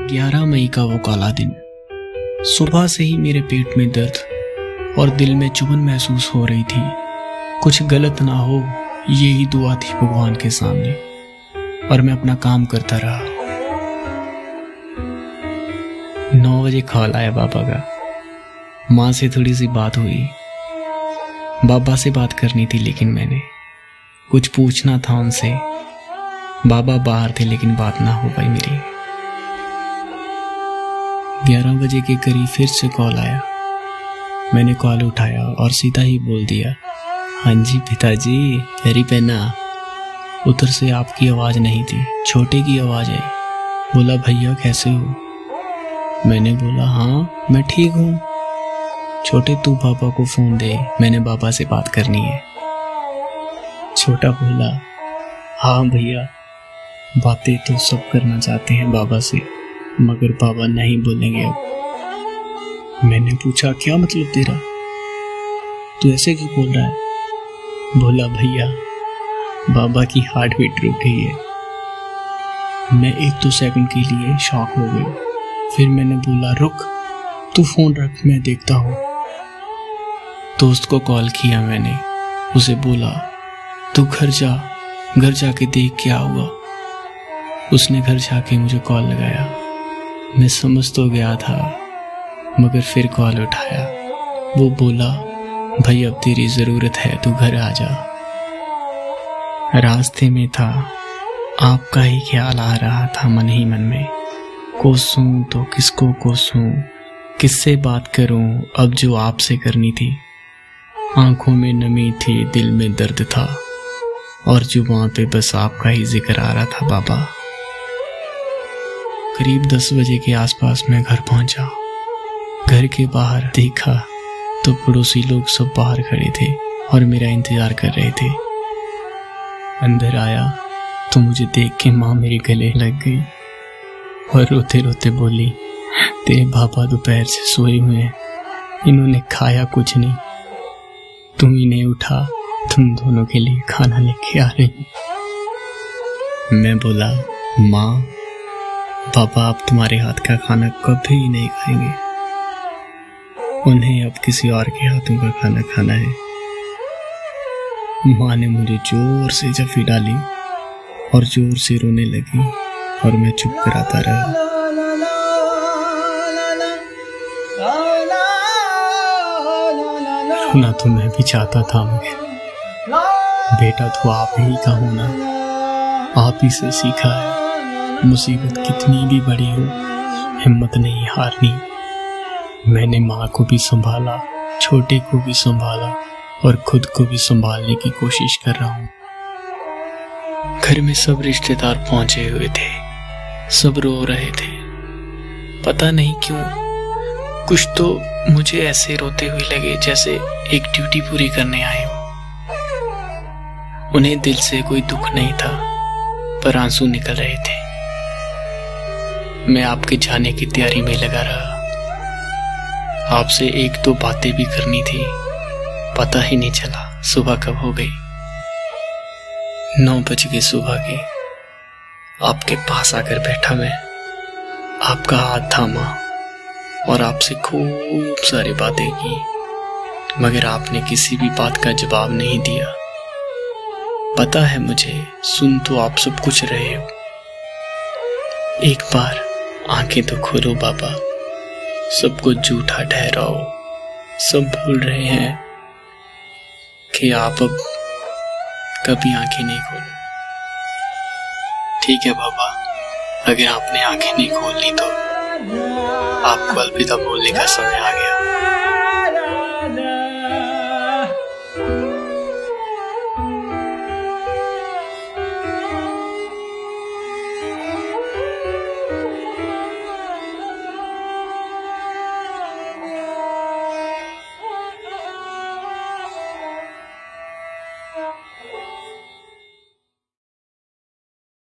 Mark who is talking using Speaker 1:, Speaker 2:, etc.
Speaker 1: 11 मई का वो काला दिन। सुबह से ही मेरे पेट में दर्द और दिल में चुभन महसूस हो रही थी। कुछ गलत ना हो, यही दुआ थी भगवान के सामने, और मैं अपना काम करता रहा। 9 बजे कॉल आया बाबा का। माँ से थोड़ी सी बात हुई। बाबा से बात करनी थी, लेकिन मैंने कुछ पूछना था उनसे। बाबा बाहर थे, लेकिन बात ना हो पाई मेरी। 11 बजे के करीब फिर से कॉल आया। मैंने कॉल उठाया और सीधा ही बोल दिया, हाँ जी पिताजी, फेरी पहना। उधर से आपकी आवाज़ नहीं थी, छोटे की आवाज़ आई। बोला, भैया कैसे हो? मैंने बोला, हाँ मैं ठीक हूँ। छोटे, तू पापा को फ़ोन दे, मैंने बाबा से बात करनी है। छोटा बोला, हाँ भैया, बातें तो सब करना चाहते हैं बाबा से, मगर बाबा नहीं बोलेंगे अब। मैंने पूछा, क्या मतलब तेरा? तू ऐसे क्यों बोल रहा है? बोला, भैया बाबा की हार्ट बीट रुक गई है। मैं 1-2 सेकंड के लिए शॉक हो गई। फिर मैंने बोला, रुक, तू फोन रख, मैं देखता हूँ। दोस्त को कॉल किया मैंने। उसे बोला, तू घर जाके देख क्या हुआ। उसने घर जाके मुझे कॉल लगाया। मैं समझ तो गया था, मगर फिर कॉल उठाया। वो बोला, भाई अब तेरी ज़रूरत है, तू घर आ जा। रास्ते में था, आपका ही ख्याल आ रहा था मन ही मन में। कोसूं तो किसको कोसूं, किससे बात करूं अब जो आपसे करनी थी। आंखों में नमी थी, दिल में दर्द था, और जुबान पे बस आपका ही जिक्र आ रहा था बाबा। करीब 10 बजे के आसपास मैं घर पहुंचा। घर के बाहर देखा तो पड़ोसी लोग सब बाहर खड़े थे और मेरा इंतजार कर रहे थे। अंदर आया तो मुझे देख के माँ मेरे गले लग गई और रोते रोते बोली, तेरे पापा दोपहर से सोए हुए हैं, इन्होंने खाया कुछ नहीं, तुम इन्हें उठा, तुम दोनों के लिए खाना लेके आ रही। मैं बोला, माँ पापा अब तुम्हारे हाथ का खाना कभी नहीं खाएंगे, उन्हें अब किसी और के हाथों का खाना खाना है। माँ ने मुझे जोर से जफी डाली और जोर से रोने लगी, और मैं चुप कराता रहा। रोना तो मैं भी चाहता था, मगर बेटा तो आप ही का होना, आप ही से सीखा है। मुसीबत कितनी भी बड़ी हो, हिम्मत नहीं हारनी। मैंने माँ को भी संभाला, छोटे को भी संभाला, और खुद को भी संभालने की कोशिश कर रहा हूँ। घर में सब रिश्तेदार पहुंचे हुए थे, सब रो रहे थे। पता नहीं क्यों, कुछ तो मुझे ऐसे रोते हुए लगे जैसे एक ड्यूटी पूरी करने आए हो। उन्हें दिल से कोई दुख नहीं था, पर आंसू निकल रहे थे। मैं आपके जाने की तैयारी में लगा रहा। आपसे 1-2 बातें भी करनी थी, पता ही नहीं चला सुबह कब हो गई। 9 बज गए सुबह के। आपके पास आकर बैठा मैं, आपका हाथ थामा और आपसे खूब सारी बातें की, मगर आपने किसी भी बात का जवाब नहीं दिया। पता है मुझे, सुन तो आप सब कुछ रहे हो। एक बार आंखें तो खोलो बाबा, सब कुछ झूठा ठहराओ। सब भूल रहे हैं कि आप अब कभी आंखें नहीं खोलो। ठीक है बाबा, अगर आपने आंखें नहीं खोली तो आपको अलविदा बोलने का समय आ गया।